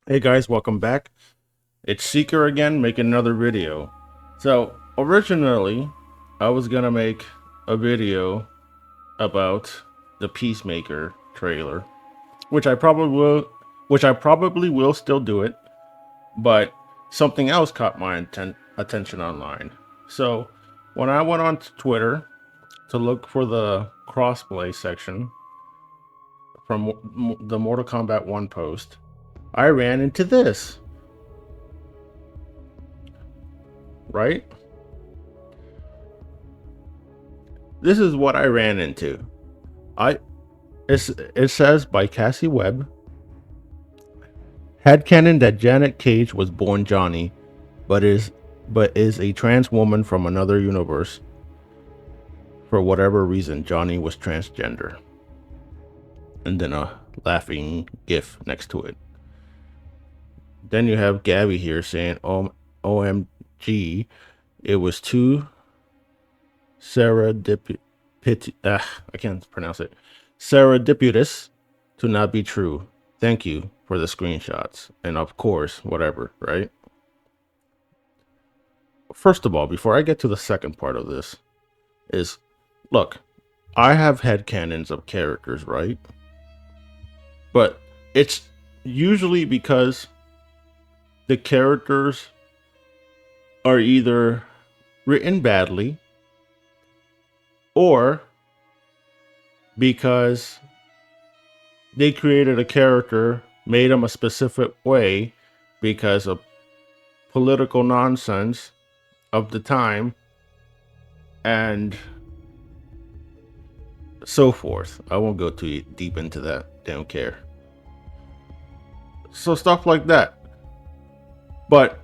Hey guys, welcome back. It's Seeker again, making another video. So originally, I was gonna make a video about the Peacemaker trailer, which I probably will still do it, but something else caught my attention online. So when I went on Twitter to look for the crossplay section from the Mortal Kombat 1 post, I ran into this. Right? This is what I ran into. It says by Cassie Webb, headcanon that Janet Cage was born Johnny, but is a trans woman from another universe. For whatever reason, Johnny was transgender. And then a laughing gif next to it. Then you have Gabby here saying, OMG, it was too I can't pronounce it. Serendipitous to not be true. Thank you for the screenshots. And of course, whatever, right? First of all, before I get to the second part of this, is look, I have headcanons of characters, right? But it's usually because the characters are either written badly or because they created a character, made them a specific way because of political nonsense of the time and so forth. I won't go too deep into that. They don't care. So stuff like that. But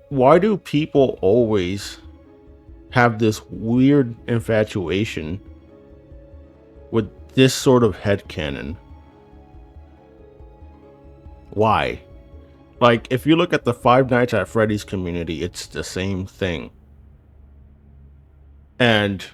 why do people always have this weird infatuation with this sort of headcanon? Why? Like, if you look at the Five Nights at Freddy's community, it's the same thing. And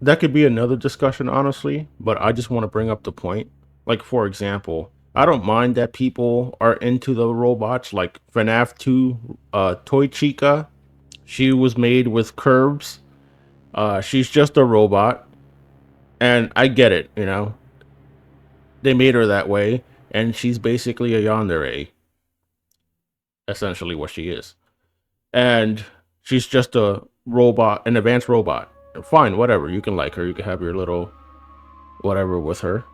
that could be another discussion, honestly, but I just want to bring up the point. Like, for example, I don't mind that people are into the robots, like FNAF 2, Toy Chica. She was made with curves. She's just a robot. And I get it, you know. They made her that way. And she's basically a yandere. Essentially what she is. And she's just a robot, an advanced robot. Fine, whatever. You can like her. You can have your little whatever with her.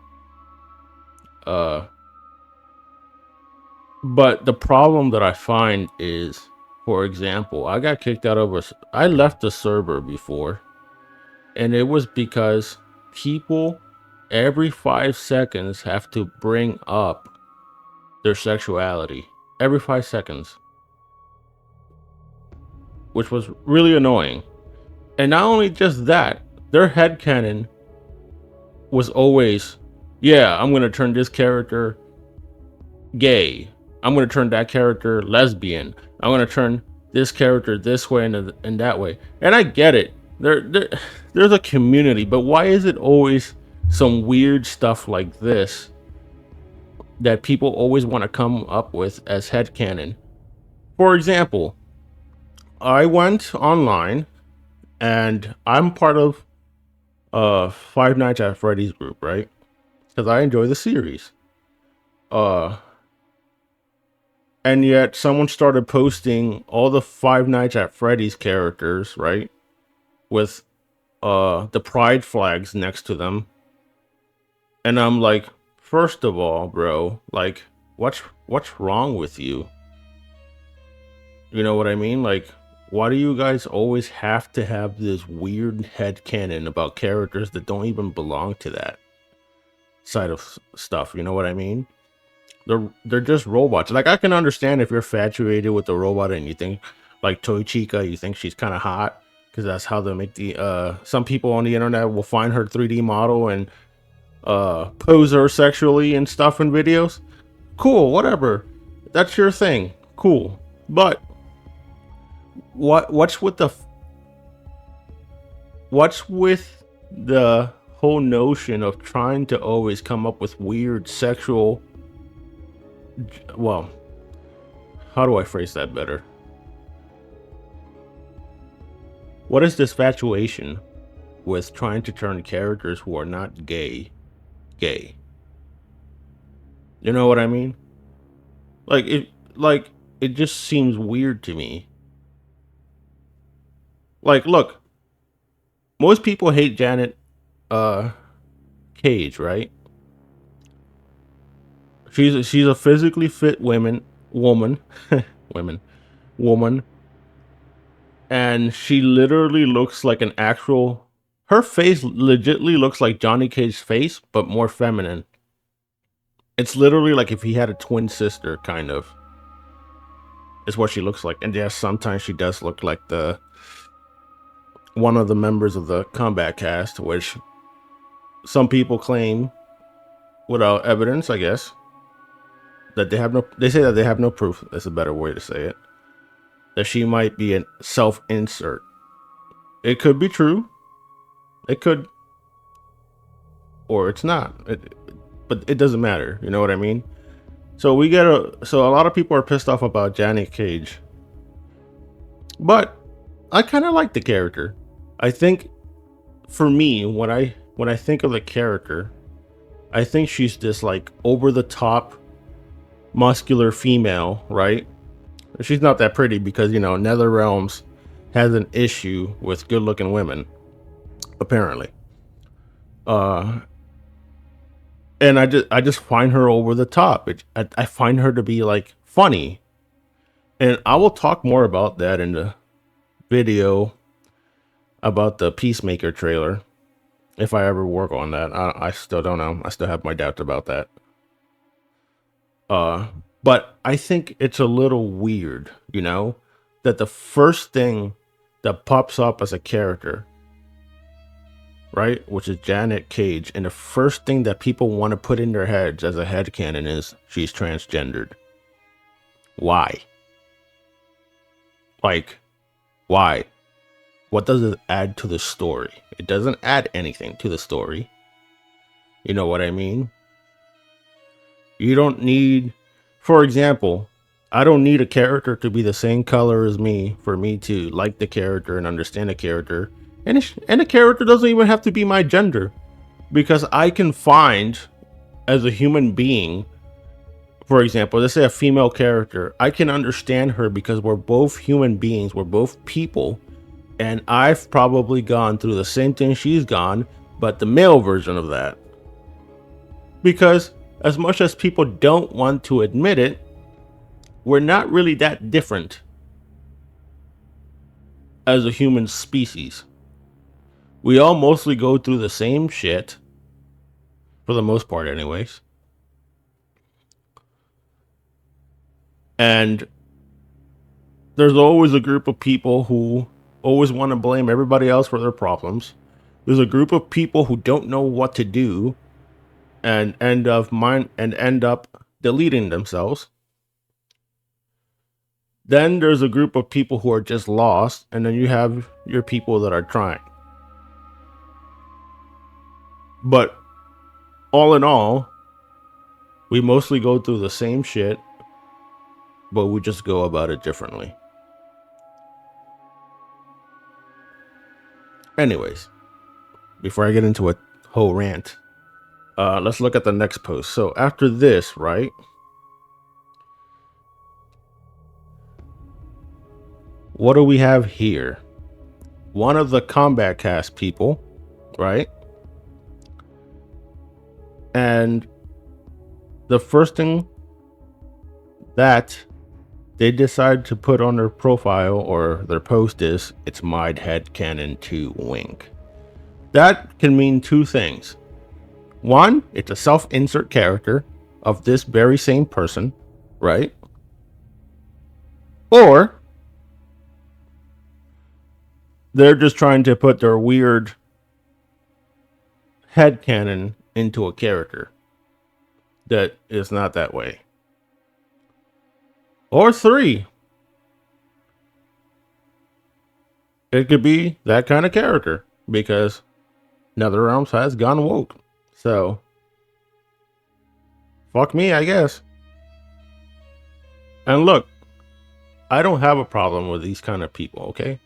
But the problem that I find is, for example, I got kicked out of I left the server before, and it was because people every 5 seconds have to bring up their sexuality. Every 5 seconds. Which was really annoying. And not only just that, their headcanon was always, yeah, I'm going to turn this character gay. I'm going to turn that character lesbian. I'm going to turn this character this way and that way. And I get it. There's a community, but why is it always some weird stuff like this that people always want to come up with as headcanon? For example, I went online and I'm part of Five Nights at Freddy's group, right? Because I enjoy the series. And yet someone started posting all the Five Nights at Freddy's characters, right? With the pride flags next to them. And I'm like, first of all, bro, like, what's wrong with you? You know what I mean? Like, why do you guys always have to have this weird headcanon about characters that don't even belong to that side of stuff? You know what I mean? They're just robots. Like, I can understand if you're infatuated with the robot and you think, like Toy Chica, you think she's kind of hot because that's how they make the some people on the internet will find her 3D model and pose her sexually and stuff in videos. Cool, whatever. that's your thing. Cool. But what's with the whole notion of trying to always come up with weird sexual, well, how do I phrase that better? What is this infatuation with trying to turn characters who are not gay gay? You know what I mean? Like it just seems weird to me. Like, look, most people hate Janet uh Cage, right? She's a physically fit woman, women, woman, and she literally looks like an actual. Her face legitly looks like Johnny Cage's face, but more feminine. It's literally like if he had a twin sister, kind of. Is what she looks like. And yes, sometimes she does look like the one of the members of the Kombat cast, which some people claim, without evidence, I guess, that they say that they have no proof. That's a better way to say it. That she might be a self-insert. It could be true. It could, or it's not. But it doesn't matter. You know what I mean? So a lot of people are pissed off about Janet Cage. But I kind of like the character. I think for me, when I think of the character, I think she's this like over the top muscular female, right? She's not that pretty because, you know, Nether Realms has an issue with good looking women, apparently. And I just find her over the top. I find her to be like funny. And I will talk more about that in the video about the Peacemaker trailer. If I ever work on that. I still don't know. I still have my doubts about that. But I think it's a little weird, you know, that the first thing that pops up as a character, right, which is Janet Cage, and the first thing that people want to put in their heads as a headcanon is she's transgendered. Why? Like, why? What does it add to the story? It doesn't add anything to the story. You know what I mean? You don't need, for example, I don't need a character to be the same color as me for me to like the character and understand the character. And the character doesn't even have to be my gender, because I can find, as a human being, for example, let's say a female character, I can understand her because we're both human beings, we're both people, and I've probably gone through the same thing she's gone, but the male version of that. Because as much as people don't want to admit it, we're not really that different as a human species. We all mostly go through the same shit, for the most part anyways. And there's always a group of people who always want to blame everybody else for their problems. There's a group of people who don't know what to do and end up deleting themselves. Then there's a group of people who are just lost, and then you have your people that are trying. But all in all, we mostly go through the same shit, but we just go about it differently. Anyways, before I get into a whole rant, let's look at the next post. So after this, right? What do we have here? One of the Kombat cast people, right? And the first thing that they decide to put on their profile or their post is, it's my headcanon to wink. That can mean two things. One, it's a self-insert character of this very same person, right? Or they're just trying to put their weird headcanon into a character that is not that way. or 3. It could be that kind of character because NetherRealms has gone woke. So, fuck me, I guess. And look, I don't have a problem with these kind of people, okay?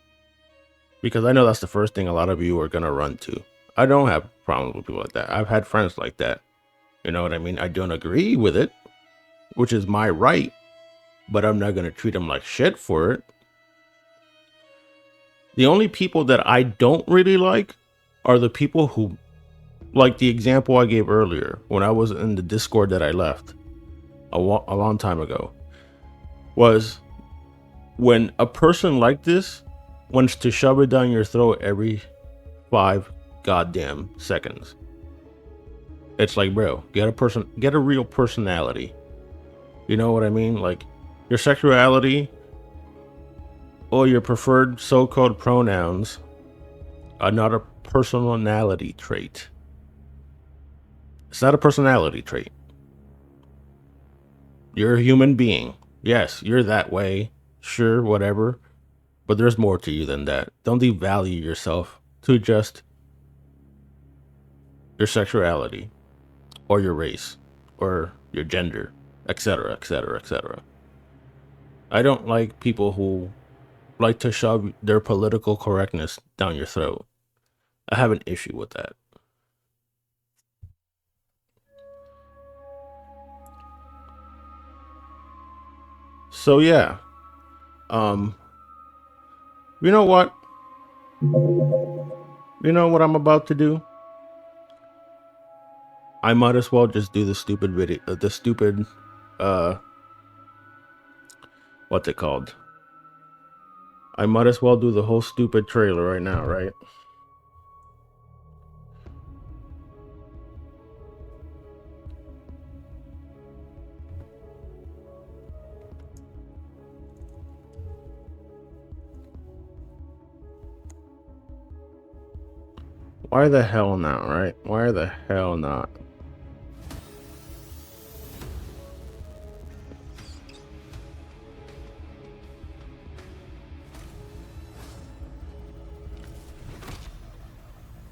Because I know that's the first thing a lot of you are going to run to. I don't have problems with people like that. I've had friends like that. You know what I mean? I don't agree with it, which is my right, but I'm not going to treat them like shit for it. The only people that I don't really like are the people who, like the example I gave earlier when I was in the Discord that I left a long time ago, was when a person like this wants to shove it down your throat every 5 goddamn seconds. It's like, bro, get a real personality. You know what I mean? Like, your sexuality or your preferred so-called pronouns are not a personality trait. It's not a personality trait. You're a human being. Yes, you're that way. Sure, whatever. But there's more to you than that. Don't devalue yourself to just your sexuality or your race or your gender, etc., etc., etc. I don't like people who like to shove their political correctness down your throat. I have an issue with that. So yeah, you know what? You know what I'm about to do? I might as well just do the stupid video, what's it called? I might as well do the whole stupid trailer right now, right? Why the hell not, right? Why the hell not?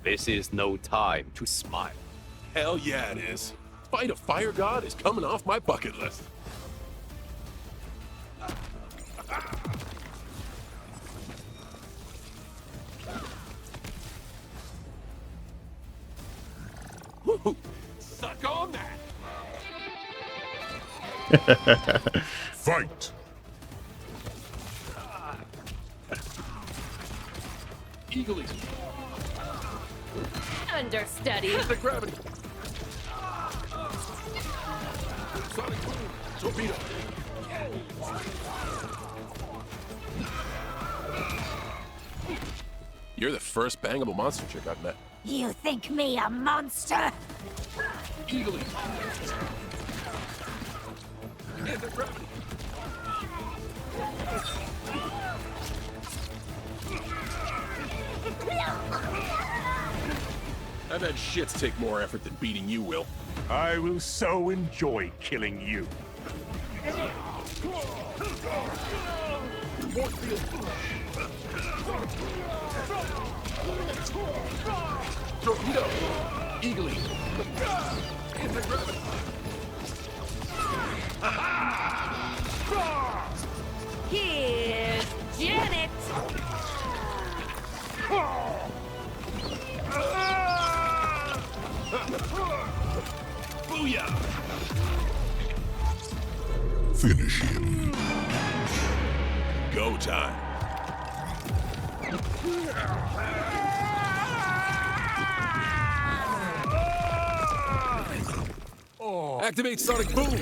This is no time to smile. Hell yeah, it is. Fight a fire god is coming off my bucket list. Woo-hoo. Suck on that. Fight. Eagle easy. Understudy. Hit the gravity. Sonic boom. Torpedo. You're the first bangable monster chick I've met. You think me a monster? Eagle easy. Hit the gravity. I bet shits take more effort than beating you will. I will so enjoy killing you. Torpedo! Eagle easy. Hit the gravity. Here's Janet. Booyah! Finish him. Go time. Activate Sonic Boom!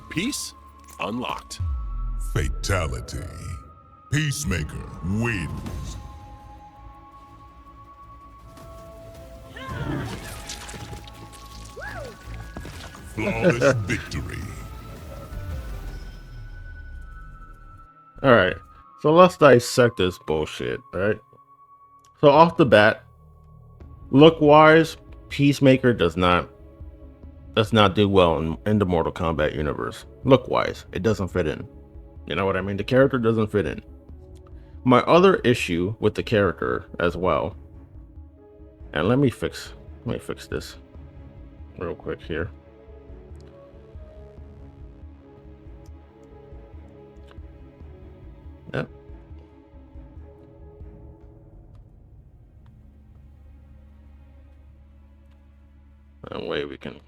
Peace unlocked. Fatality. Peacemaker wins. Flawless victory. All right, so let's dissect this bullshit. All right, so off the bat, Look wise, Peacemaker does not do well in the Mortal Kombat universe. Look wise, it doesn't fit in. You know what I mean? The character doesn't fit in. My other issue with the character as well, and let me fix this real quick here. Yep. That way we can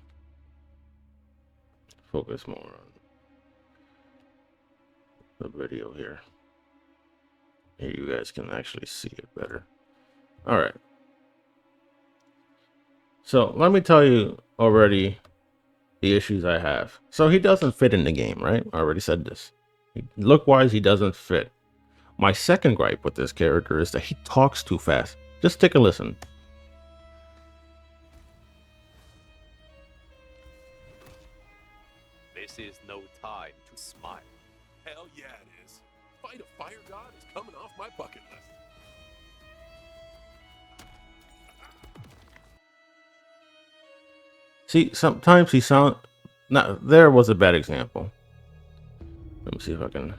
focus more on the video here. Here you guys can actually see it better. All right. So let me tell you already the issues I have. So he doesn't fit in the game, right? I already said this. Look-wise, he doesn't fit. My second gripe with this character is that he talks too fast. Just take a listen. This is no time to smile. Hell yeah, it is. Fight a fire god is coming off my bucket list. See, sometimes he sound. Now, there was a bad example. Let me see if I can.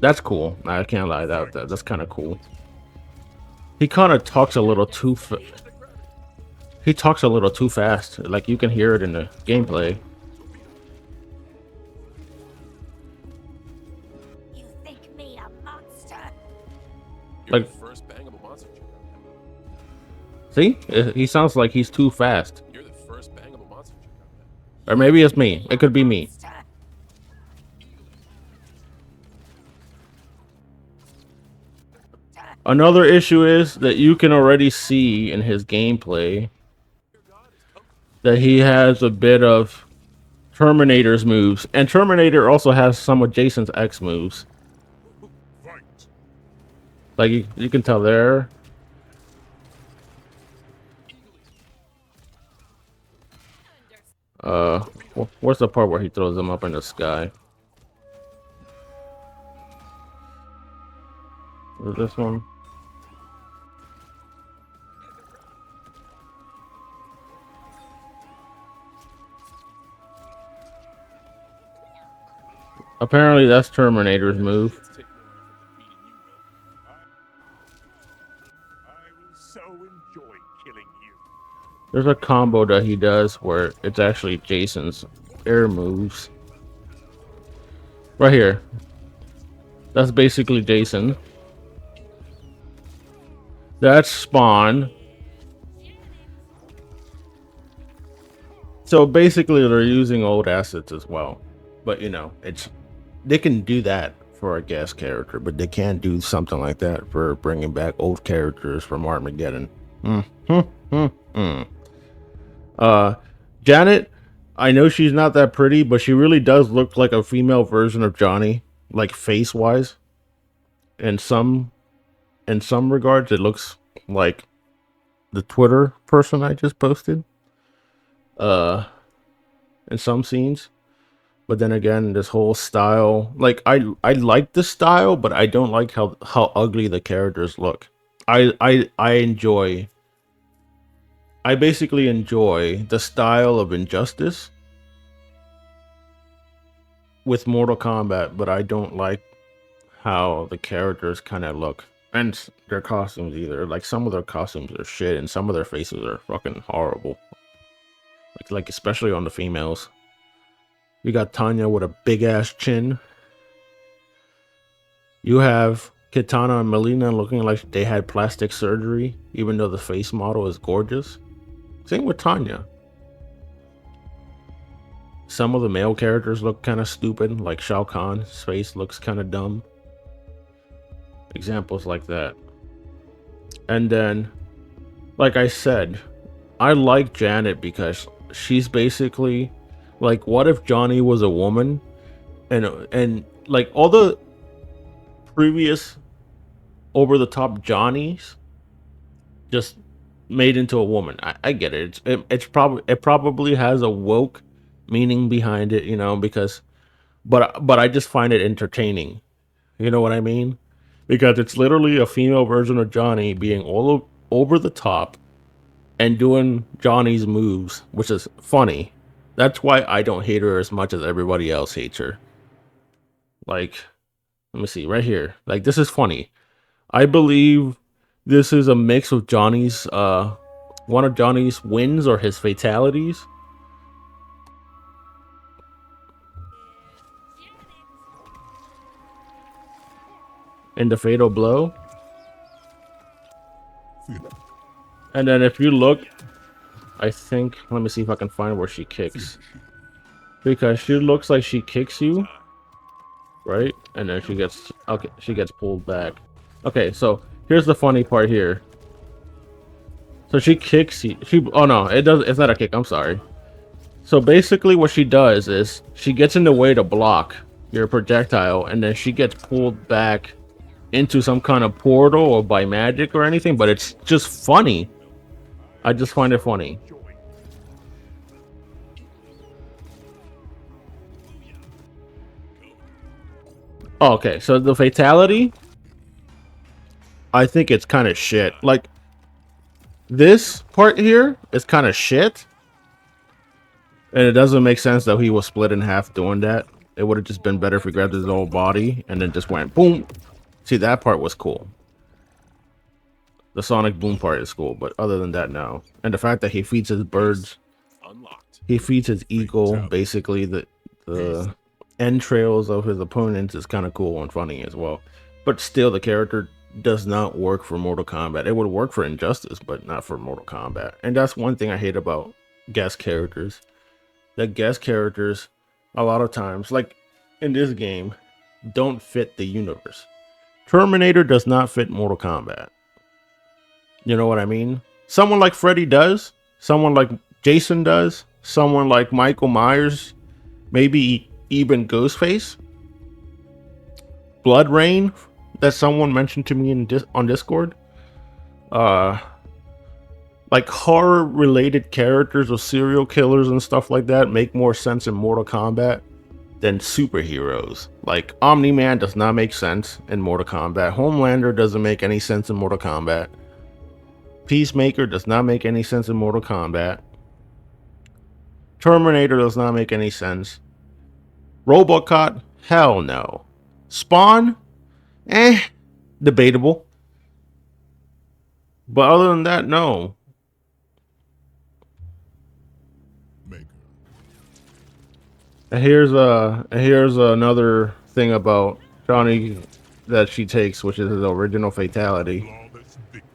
That's cool. I can't lie. That's kind of cool. He kind of talks a little too. He talks a little too fast. Like you can hear it in the gameplay. You think me a monster? You're Like- the first bang of a monster chick I've See, he sounds like he's too fast. met. You're the first bang of a monster chick I've met. Or maybe it's me. It could be me. Monster. Another issue is that you can already see in his gameplay that he has a bit of Terminator's moves. And Terminator also has some of Jason's X moves. Fight. Like you can tell there. Where's the part where he throws them up in the sky? Is this one? Apparently that's Terminator's move. Let's take more effort than beating you, Will. I will so enjoy killing you. There's a combo that he does where it's actually Jason's air moves. Right here. That's basically Jason. That's Spawn. So basically they're using old assets as well. But you know, they can do that for a guest character, but they can't do something like that for bringing back old characters from Armageddon. Janet, I know she's not that pretty, but she really does look like a female version of Johnny, like face wise. In some regards, it looks like the Twitter person I just posted. In some scenes. But then again, this whole style, like I like the style, but I don't like how ugly the characters look. I basically enjoy the style of Injustice with Mortal Kombat, but I don't like how the characters kind of look and their costumes either. Like some of their costumes are shit and some of their faces are fucking horrible. Like especially on the females. You got Tanya with a big ass chin. You have Kitana and Melina looking like they had plastic surgery, even though the face model is gorgeous. Same with Tanya. Some of the male characters look kind of stupid, like Shao Kahn's face looks kind of dumb. Examples like that. And then, like I said, I like Janet because she's basically like, what if Johnny was a woman? And like all the previous over-the-top Johnnies just made into a woman. I get it. It probably has a woke meaning behind it, you know, because but I just find it entertaining. You know what I mean? because it's literally a female version of Johnny being over the top and doing Johnny's moves, which is funny. That's why I don't hate her as much as everybody else hates her. Like, let me see, right here. Like, this is funny. I believe this is a mix of Johnny's, one of Johnny's wins or his fatalities. In the fatal blow. And then if you look, I think, let me see if I can find where she kicks. Because she looks like she kicks you, right? And then she gets, okay, she gets pulled back. Okay, so here's the funny part here. So she kicks you. Oh no, it's not a kick, I'm sorry. So basically what she does is she gets in the way to block your projectile, and then she gets pulled back into some kind of portal or by magic or anything, but it's just funny. I just find it funny. Oh, okay, so the fatality, I think it's kind of shit. Like, this part here is kind of shit. And it doesn't make sense that he was split in half doing that. It would have just been better if he grabbed his whole body and then just went boom. See, that part was cool. The sonic boom part is cool, but other than that, no. And the fact that he feeds his birds, he feeds his eagle, basically the entrails of his opponents, is kind of cool and funny as well. But still, the character does not work for Mortal Kombat. It would work for Injustice, but not for Mortal Kombat. And that's one thing I hate about guest characters. That guest characters, a lot of times, like in this game, don't fit the universe. Terminator does not fit Mortal Kombat. You know what I mean? Someone like Freddy does. Someone like Jason does. Someone like Michael Myers. Maybe even Ghostface. Blood Rain, that someone mentioned to me on Discord. Like horror related characters or serial killers and stuff like that make more sense in Mortal Kombat than superheroes. Like Omni-Man does not make sense in Mortal Kombat. Homelander doesn't make any sense in Mortal Kombat. Peacemaker does not make any sense in Mortal Kombat. Terminator does not make any sense. Robocop, hell no. Spawn, debatable. But other than that, no. And here's another thing about Johnny that she takes, which is his original fatality,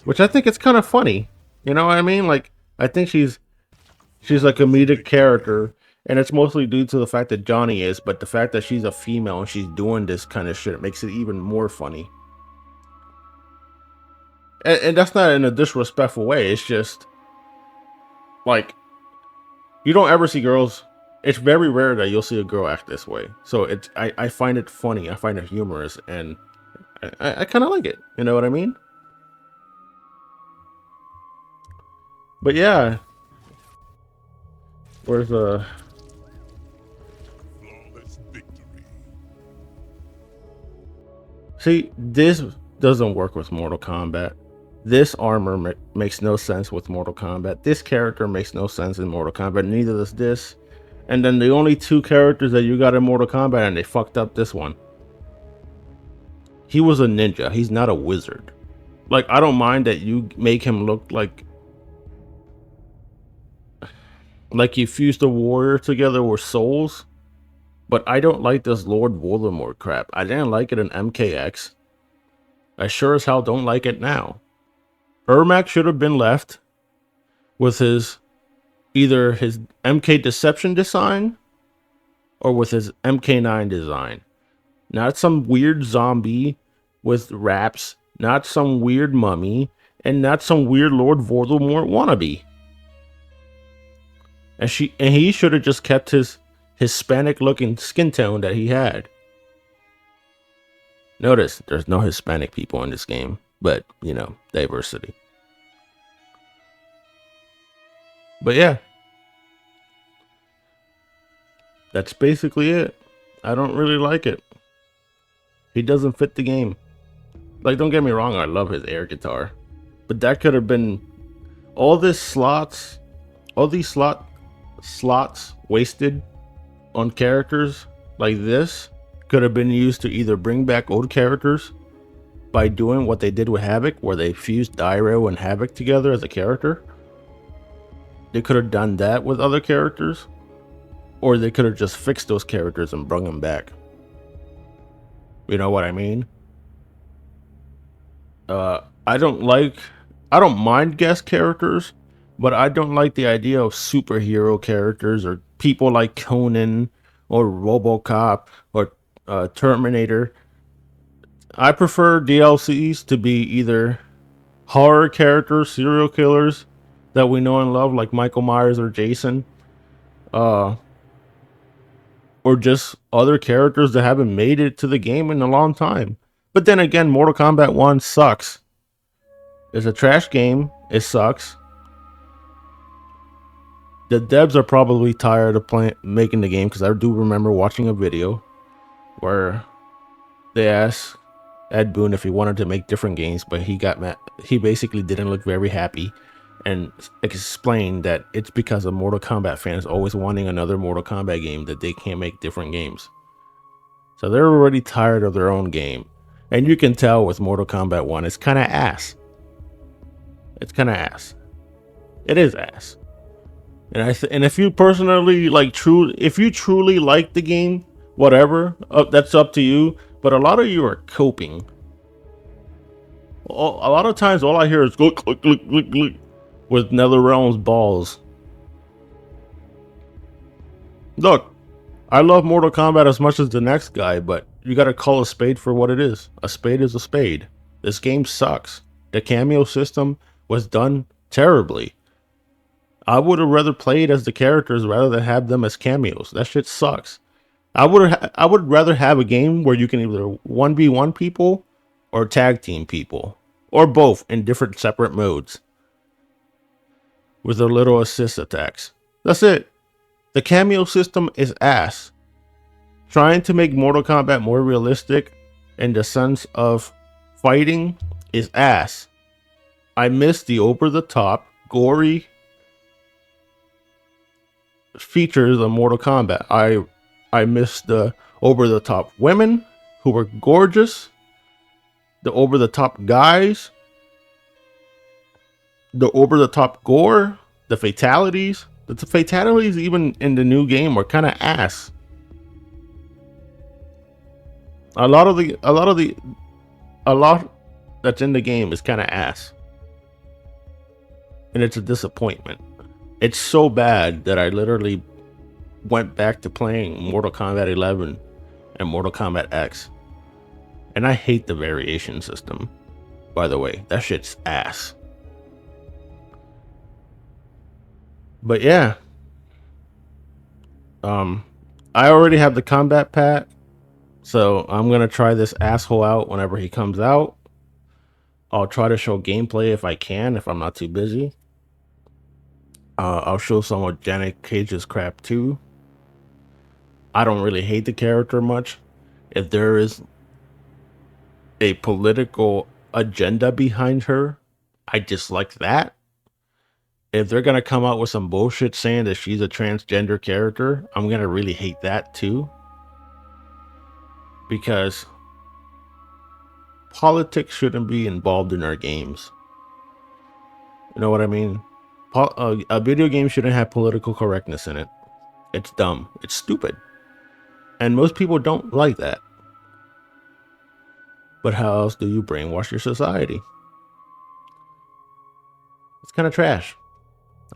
which I think it's kind of funny. You know what I mean? Like, I think she's a comedic character, and it's mostly due to the fact that Johnny is, but the fact that she's a female and she's doing this kind of shit makes it even more funny. And that's not in a disrespectful way. It's just like, you don't ever see girls. It's very rare that you'll see a girl act this way. So I find it funny. I find it humorous, and I kind of like it. You know what I mean? But yeah. Where's See, this doesn't work with Mortal Kombat. This armor makes no sense with Mortal Kombat. This character makes no sense in Mortal Kombat. Neither does this. And then the only two characters that you got in Mortal Kombat, and they fucked up this one. He was a ninja. He's not a wizard. Like, I don't mind that you make him look like you fused a warrior together with souls. But I don't like this Lord Voldemort crap. I didn't like it in MKX. I sure as hell don't like it now. Ermac should have been left with either his MK Deception design or with his MK9 design. Not some weird zombie with wraps, not some weird mummy, and not some weird Lord Voldemort wannabe. And he should have just kept his Hispanic looking skin tone that he had. Notice there's no Hispanic people in this game, but you know, diversity. But yeah, that's basically it. I don't really like it. He doesn't fit the game. Like, don't get me wrong, I love his air guitar, but that could have been all these slots wasted on characters like this could have been used to either bring back old characters by doing what they did with Havoc, where they fused Dyro and Havoc together as a character. They could have done that with other characters, or they could have just fixed those characters and brung them back. You know what I mean? I don't mind guest characters, but I don't like the idea of superhero characters or people like Conan or RoboCop or Terminator. I prefer DLCs to be either horror characters, serial killers that we know and love, like Michael Myers or Jason, or just other characters that haven't made it to the game in a long time. But then again, Mortal Kombat 1 sucks. It's a trash game. It sucks. The devs are probably tired of making the game, because I do remember watching a video where they asked Ed Boon if he wanted to make different games, but he got mad. He basically didn't look very happy and explained that it's because of Mortal Kombat fans always wanting another Mortal Kombat game that they can't make different games. So they're already tired of their own game. And you can tell with Mortal Kombat 1, it's kind of ass. It's kind of ass. It is ass. And if you personally if you truly like the game, whatever, that's up to you. But a lot of you are coping. A lot of times, all I hear is click, click, click, click, click with NetherRealm's balls. Look, I love Mortal Kombat as much as the next guy, but you gotta call a spade for what it is. A spade is a spade. This game sucks. The cameo system was done terribly. I would have rather played as the characters rather than have them as cameos. That shit sucks. I would rather have a game where you can either 1v1 people or tag team people, or both in different separate modes with a little assist attacks. That's it. The cameo system is ass. Trying to make Mortal Kombat more realistic in the sense of fighting is ass. I miss the over-the-top, gory features of Mortal Kombat. I miss the over-the-top women who were gorgeous, the over-the-top guys, the over-the-top gore, the fatalities. The fatalities even in the new game were kind of ass. A lot that's in the game is kind of ass. And it's a disappointment. It's so bad that I literally went back to playing Mortal Kombat 11 and Mortal Kombat X. And I hate the variation system, by the way. That shit's ass. But yeah. I already have the combat pack, so I'm gonna try this asshole out whenever he comes out. I'll try to show gameplay if I can, if I'm not too busy. I'll show some of Janet Cage's crap too. I don't really hate the character much. If there is a political agenda behind her, I dislike that. If they're gonna come out with some bullshit saying that she's a transgender character, I'm gonna really hate that too. Because politics shouldn't be involved in our games. You know what I mean? A video game shouldn't have political correctness in it. It's dumb. It's stupid. And most people don't like that. But how else do you brainwash your society? It's kind of trash.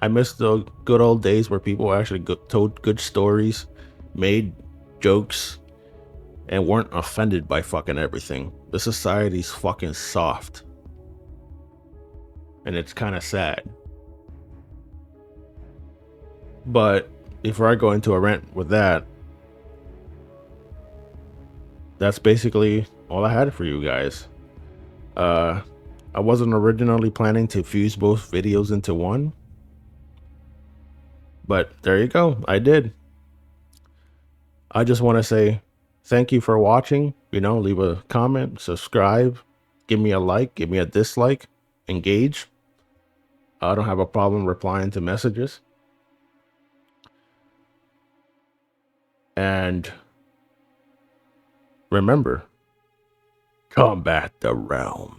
I miss the good old days where people actually told good stories, made jokes, and weren't offended by fucking everything. The society's fucking soft. And it's kind of sad. But before I go into a rant with that, that's basically all I had for you guys. I wasn't originally planning to fuse both videos into one, but there you go. I did. I just want to say thank you for watching. You know, leave a comment, subscribe, give me a like, give me a dislike, engage. I don't have a problem replying to messages. And remember, combat the realm.